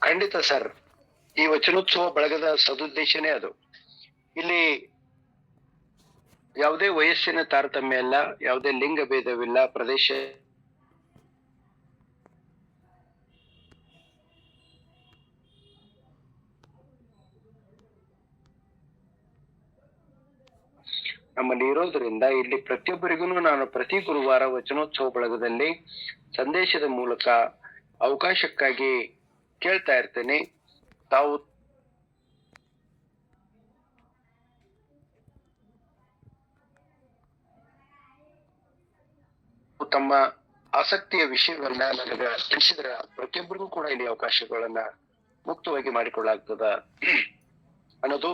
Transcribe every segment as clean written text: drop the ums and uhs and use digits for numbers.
ಖಂಡಿತ ಸರ್. ಈ ವಚನೋತ್ಸವ ಬಳಗದ ಸದುದ್ದೇಶನೇ ಅದು. ಇಲ್ಲಿ ಯಾವುದೇ ವಯಸ್ಸಿನ ತಾರತಮ್ಯ ಇಲ್ಲ, ಯಾವುದೇ ಲಿಂಗ ಭೇದವಿಲ್ಲ, ಪ್ರದೇಶ ನಮ್ಮಲ್ಲಿ ಇರೋದ್ರಿಂದ ಇಲ್ಲಿ ಪ್ರತಿಯೊಬ್ಬರಿಗೂ ನಾನು ಪ್ರತಿ ಗುರುವಾರ ವಚನೋತ್ಸವ ಬಳಗದಲ್ಲಿ ಸಂದೇಶದ ಮೂಲಕ ಅವಕಾಶಕ್ಕಾಗಿ ಕೇಳ್ತಾ ಇರ್ತೇನೆ. ತಾವು ತಮ್ಮ ಆಸಕ್ತಿಯ ವಿಷಯವನ್ನ ನನಗೆ ತಿಳಿಸಿದ್ರ ಪ್ರತಿಯೊಬ್ಬರಿಗೂ ಕೂಡ ಇಲ್ಲಿ ಅವಕಾಶಗಳನ್ನ ಮುಕ್ತವಾಗಿ ಮಾಡಿಕೊಳ್ಳಾಗ್ತದ ಅನ್ನೋದು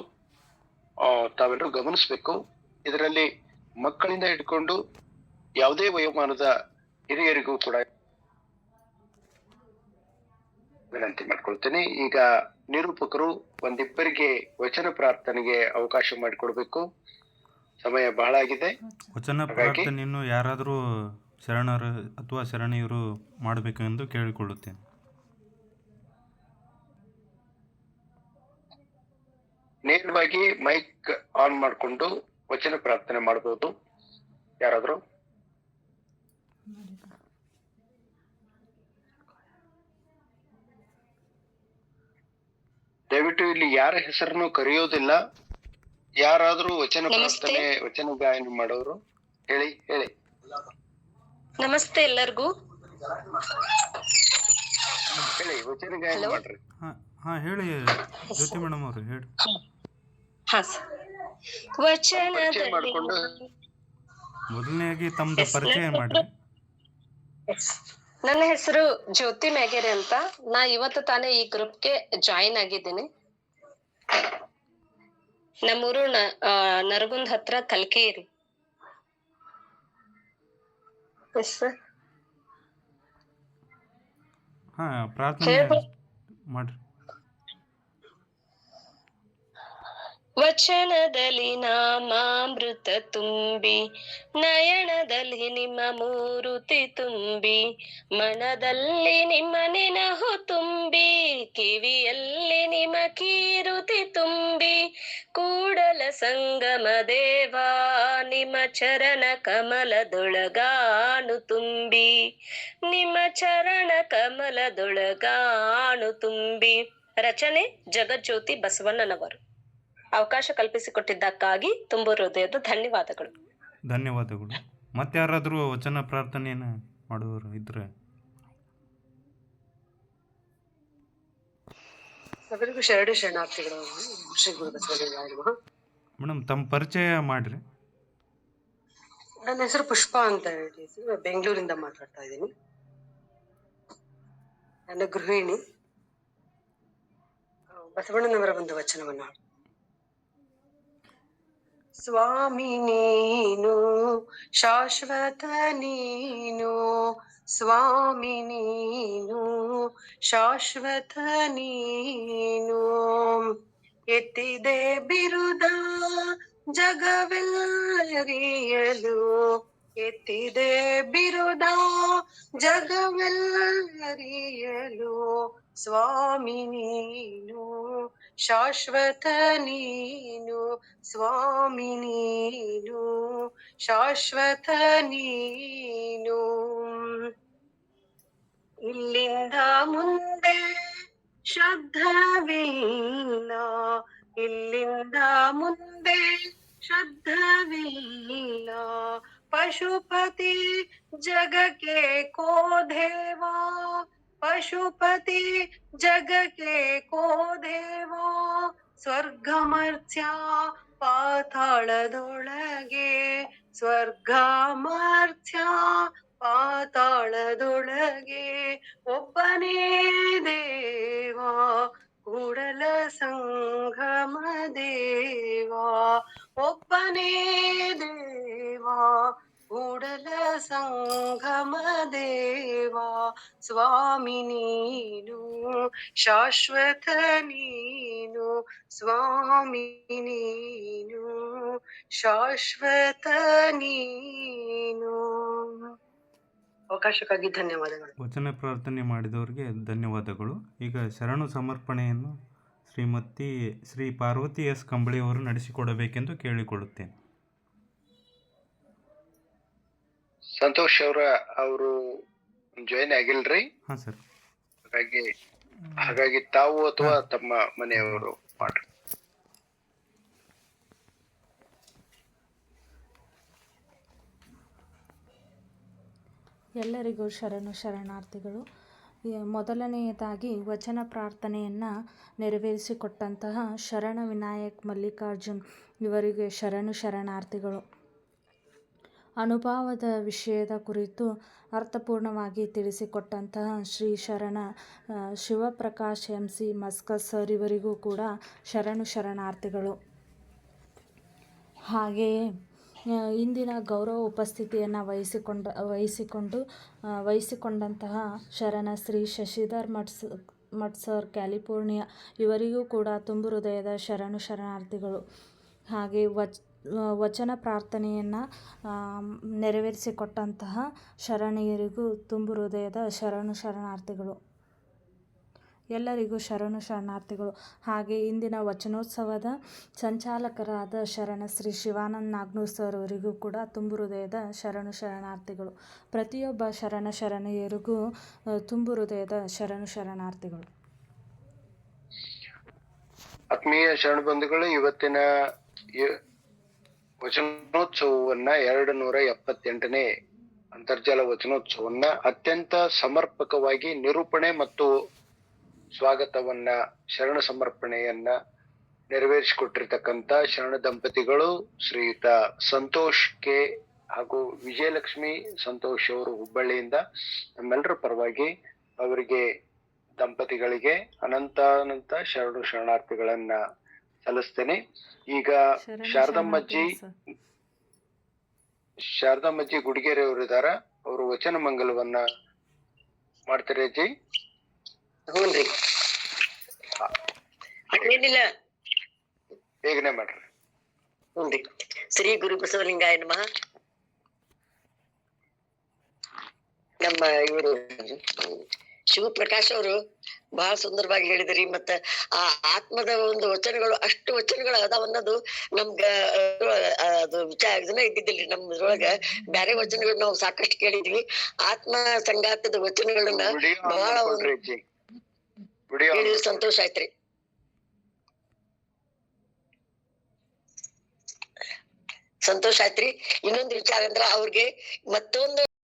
ತಾವೆಲ್ಲರೂ ಗಮನಿಸ್ಬೇಕು. ಇದರಲ್ಲಿ ಮಕ್ಕಳಿಂದ ಹಿಡ್ಕೊಂಡು ಯಾವುದೇ ವಯೋಮಾನದ ಹಿರಿಯರಿಗೂ ಕೂಡ ವಿನಂತಿ ಮಾಡ್ಕೊಳ್ತೇನೆ. ಈಗ ನಿರೂಪಕರು ಒಂದಿಬ್ಬರಿಗೆ ವಚನ ಪ್ರಾರ್ಥನೆಗೆ ಅವಕಾಶ ಮಾಡಿಕೊಡ್ಬೇಕು. ಸಮಯ ಬಹಳ ಆಗಿದೆ. ವಚನ ಪ್ರಾರ್ಥನೆಯನ್ನು ಯಾರಾದರೂ ಶರಣರು ಅಥವಾ ಶರಣೀಯರು ಮಾಡಬೇಕು ಎಂದು ಕೇಳಿಕೊಳ್ಳುತ್ತೇನೆ. ನೇರವಾಗಿ ಮೈಕ್ ಆನ್ ಮಾಡಿಕೊಂಡು ವಚನ ಪ್ರಾರ್ಥನೆ ಮಾಡಬಹುದು. ಯಾರಾದ್ರೂ ದಯವಿಟ್ಟು ಇಲ್ಲಿ ಯಾರ ಹೆಸರನ್ನು ಕರೆಯೋದಿಲ್ಲ. ಯಾರಾದ್ರೂ ವಚನ ಪ್ರಾರ್ಥನೆ ವಚನ ಗಾಯನ ಮಾಡೋರು ಹೇಳಿ. ನಮಸ್ತೆ ಎಲ್ಲರಿಗೂ. ಹೇಳಿ, ವಚನ ಗಾಯನ ಮಾಡ್ರಿ. ಹೇಳಿ ಜ್ಯೋತಿ ಮೇಡಮ್ ಅವರು ಹೇಳಿ. ಮಾಡ್ಕೊಂಡು ಮೊದಲನೇಯಾಗಿ ತಮ್ಮದು ಪರಿಚಯ ಮಾಡ್ರಿ. ನನ್ನ ಹೆಸರು ಜ್ಯೋತಿ ಮ್ಯಾಗೇರಿ ಅಂತ. ನಾ ಇವತ್ತು ತಾನೇ ಈ ಗ್ರೂಪ್ಗೆ ಜಾಯಿನ್ ಆಗಿದ್ದೀನಿ. ನಮ್ಮೂರು ನರಗುಂದ್ ಹತ್ರ ಕಲ್ಕೇರಿ. ಪ್ರಾರ್ಥನೆ ಮಾಡ್ರಿ. ವಚನದಲ್ಲಿ ನಾಮಾಮೃತ ತುಂಬಿ, ನಯನದಲ್ಲಿ ನಿಮ್ಮ ಮೂರುತಿ ತುಂಬಿ, ಮನದಲ್ಲಿ ನಿಮ್ಮ ನೆನಹು ತುಂಬಿ, ಕಿವಿಯಲ್ಲಿ ನಿಮ್ಮ ಕೀರುತಿ ತುಂಬಿ, ಕೂಡಲ ಸಂಗಮ ದೇವಾ ನಿಮ್ಮ ಚರಣ ಕಮಲದೊಳಗಾನು ತುಂಬಿ, ನಿಮ್ಮ ಚರಣ ಕಮಲದೊಳಗಾನು ತುಂಬಿ. ರಚನೆ ಜಗಜ್ಯೋತಿ ಬಸವಣ್ಣನವರು. ಅವಕಾಶ ಕಲ್ಪಿಸಿಕೊಟ್ಟಿದ್ದಕ್ಕಾಗಿ ತುಂಬ ಹೃದಯದ ಧನ್ಯವಾದಗಳು. ಮತ್ತೆ ಯಾರಾದರೂ ವಚನ ಪ್ರಾರ್ಥನೆಯನ್ನು ಮಾಡುವವರು ಇದ್ರೆ? ಎಲ್ಲರಿಗೂ ಶರಣ ಶರಣಾರ್ಥಿಗಳು. ಶ್ರೀ ಗುರು ಬಸವಲಿಂಗಾಯ. ಮೇಡಮ್ ತಮ್ಮ ಪರಿಚಯ ಮಾಡ್ರಿ. ನನ್ನ ಹೆಸರು ಪುಷ್ಪ ಅಂತ ಹೇಳಿ ಬೆಂಗಳೂರಿಂದ ಮಾತಾಡ್ತಾ ಇದ್ದೀನಿ. ನನ್ನ ಗೃಹಿಣಿ. ಬಸವಣ್ಣನವರ ಒಂದು ವಚನವನ್ನ. ಸ್ವಾಮಿ ನೀನು ಶಾಶ್ವತ ನೀನು, ಸ್ವಾಮಿ ನೀನು ಶಾಶ್ವತ ನೀನು, ಎತ್ತಿದೆ ಬಿರುದ ಜಗವೆಲ್ಲರಿಯಲು, ಎತ್ತಿದೆ ಬಿರುದ ಜಗವೆಲ್ಲರಿಯಲು, ಸ್ವಾಮಿ ನೀನು ಶಾಶ್ವತ ನೀನು, ಸ್ವಾಮಿ ನೀನು ಶಾಶ್ವತ ನೀನು. ಇಲ್ಲಿಂದ ಮುಂದೆ ಶ್ರದ್ಧವಿಲ್ಲ, ಇಲ್ಲಿಂದ ಮುಂದೆ ಶ್ರದ್ಧವಿಲ್ಲ, ಪಶುಪತಿ ಜಗಕ್ಕೆ ಕೋಧೇವಾ, ಪಶುಪತಿ ಜಗಕ್ಕೆ ಕೋಧೇವಾ, ಸ್ವರ್ಗಮರ್ತ್ಯ ಪಾತಾಳದೊಳಗೆ, ಸ್ವರ್ಗಮರ್ತ್ಯ ಪಾತಾಳದೊಳಗೆ, ಒಬ್ಬನೇ ದೇವಾ ಕೂಡಲ ಸಂಗಮ ದೇವಾ, ಒಬ್ಬನೇ ದೇವಾ ಕೂಡಲ ಸಂಗಮ ದೇವಾ, ಸ್ವಾಮಿ ನೀನು ಶಾಶ್ವತ ನೀನು, ಸ್ವಾಮಿ ನೀನು ಶಾಶ್ವತ ನೀನು. ಅವಕಾಶಕ್ಕಾಗಿ ಧನ್ಯವಾದಗಳು. ವಚನ ಪ್ರಾರ್ಥನೆ ಮಾಡಿದವರಿಗೆ ಧನ್ಯವಾದಗಳು. ಈಗ ಶರಣು ಸಮರ್ಪಣೆಯನ್ನು ಶ್ರೀ ಪಾರ್ವತಿ ಎಸ್ ಕಂಬಳಿಯವರು ನಡೆಸಿಕೊಡಬೇಕೆಂದು ಕೇಳಿಕೊಳ್ಳುತ್ತೇನೆ. ಸಂತೋಷ್ ಅವರು ಜಾಯಿನ್ ಆಗಿಲ್ರಿ. ಹಾಂ ಸರ್. ಹಾಗಾಗಿ ತಾವು ಅಥವಾ ತಮ್ಮ ಮನೆಯವರು ಮಾಡ್ರಿ. ಎಲ್ಲರಿಗೂ ಶರಣಾರ್ಥಿಗಳು. ಮೊದಲನೆಯದಾಗಿ ವಚನ ಪ್ರಾರ್ಥನೆಯನ್ನು ನೆರವೇರಿಸಿಕೊಟ್ಟಂತಹ ಶರಣ ವಿನಾಯಕ್ ಮಲ್ಲಿಕಾರ್ಜುನ್ ಇವರಿಗೆ ಶರಣಾರ್ಥಿಗಳು. ಅನುಭವದ ವಿಷಯದ ಕುರಿತು ಅರ್ಥಪೂರ್ಣವಾಗಿ ತಿಳಿಸಿಕೊಟ್ಟಂತಹ Shri Sharana Shivaprakash MC Muscat sir ಇವರಿಗೂ ಕೂಡ ಶರಣಾರ್ಥಿಗಳು. ಹಾಗೆಯೇ ಇಂದಿನ ಗೌರವ ಉಪಸ್ಥಿತಿಯನ್ನು ವಹಿಸಿಕೊಂಡಂತಹ ಶರಣ ಶ್ರೀ ಶಶಿಧರ್ ಮಠ್ ಸರ್ ಕ್ಯಾಲಿಫೋರ್ನಿಯಾ ಇವರಿಗೂ ಕೂಡ ತುಂಬು ಹೃದಯದ ಶರಣಾರ್ಥಿಗಳು. ಹಾಗೆ ವಚನ ಪ್ರಾರ್ಥನೆಯನ್ನು ನೆರವೇರಿಸಿಕೊಟ್ಟಂತಹ ಶರಣೆಯರಿಗೂ ತುಂಬು ಹೃದಯದ ಶರಣಾರ್ಥಿಗಳು. ಎಲ್ಲರಿಗೂ ಶರಣಾರ್ಥಿಗಳು. ಹಾಗೆ ಇಂದಿನ ವಚನೋತ್ಸವದ ಸಂಚಾಲಕರಾದ ಶರಣ ಶ್ರೀ ಶಿವಾನಂದ ನಾಗ್ನೂರ್ ಸರ್ ಅವರಿಗೂ ಕೂಡ ತುಂಬು ಹೃದಯದ ಶರಣಾರ್ಥಿಗಳು. ಪ್ರತಿಯೊಬ್ಬ ಶರಣೆಯರಿಗೂ ತುಂಬು ಹೃದಯದ ಶರಣಾರ್ಥಿಗಳು. ಆತ್ಮೀಯ ಶರಣ ಬಂಧುಗಳು, ಇವತ್ತಿನ ವಚನೋತ್ಸವವನ್ನ 278ನೇ ಅಂತರ್ಜಾಲ ವಚನೋತ್ಸವವನ್ನ ಅತ್ಯಂತ ಸಮರ್ಪಕವಾಗಿ ನಿರೂಪಣೆ ಮತ್ತು ಸ್ವಾಗತವನ್ನ ಶರಣ ಸಮರ್ಪಣೆಯನ್ನ ನೆರವೇರಿಸಿಕೊಟ್ಟಿರ್ತಕ್ಕಂಥ ಶರಣ ದಂಪತಿಗಳು ಶ್ರೀಯುತ ಸಂತೋಷ್ ಕೆ ಹಾಗೂ ವಿಜಯಲಕ್ಷ್ಮಿ ಸಂತೋಷ್ ಅವರು ಹುಬ್ಬಳ್ಳಿಯಿಂದ ನಮ್ಮೆಲ್ಲರ ಪರವಾಗಿ ಅವರಿಗೆ ದಂಪತಿಗಳಿಗೆ ಅನಂತ ಶರಣಾರ್ಥಿಗಳನ್ನ ಸಲ್ಲಿಸ್ತೇನೆ. ಈಗ ಶಾರದಮ್ಮಜ್ಜಿ ಗುಡಿಗೆರೆ ಅವರು ಇದಾರ. ಅವರು ವಚನ ಮಂಗಲವನ್ನ ಮಾಡ್ತಾರೆ. ಅಜ್ಜಿ ಹೂನ್ರಿ, ಏನಿಲ್ಲ, ಬೇಗನೆ ಮಾಡ್ರಿ. ಹೂನ್ರಿ. ಶ್ರೀ ಗುರು ಬಸವಲಿಂಗಾಯ ನಮಃ. ನಮ್ಮ ಇವರು ಶಿವಪ್ರಕಾಶ್ ಅವರು ಬಹಳ ಸುಂದರವಾಗಿ ಹೇಳಿದ್ರಿ. ಮತ್ತ ಆ ಆತ್ಮದ ಒಂದು ವಚನಗಳು, ಅಷ್ಟು ವಚನಗಳು ಅದಾವನ್ನೋದು ನಮ್ಗ ಅದು ಇದನ್ನ ಇದ್ದಿದ್ದಿಲ್ರಿ. ನಮ್ದ್ರೊಳಗ ಬ್ಯಾರೆ ವಚನಗಳು ನಾವು ಸಾಕಷ್ಟು ಕೇಳಿದ್ವಿ. ಆತ್ಮ ಸಂಗಾತದ ವಚನಗಳನ್ನ ಬಹಳ ಹೇಳಿದ್ರು. ಸಂತೋಷ ಆಯ್ತ್ರಿ. ಇನ್ನೊಂದು ವಿಚಾರ ಅಂದ್ರ ಅವ್ರಿಗೆ ಮತ್ತೊಂದು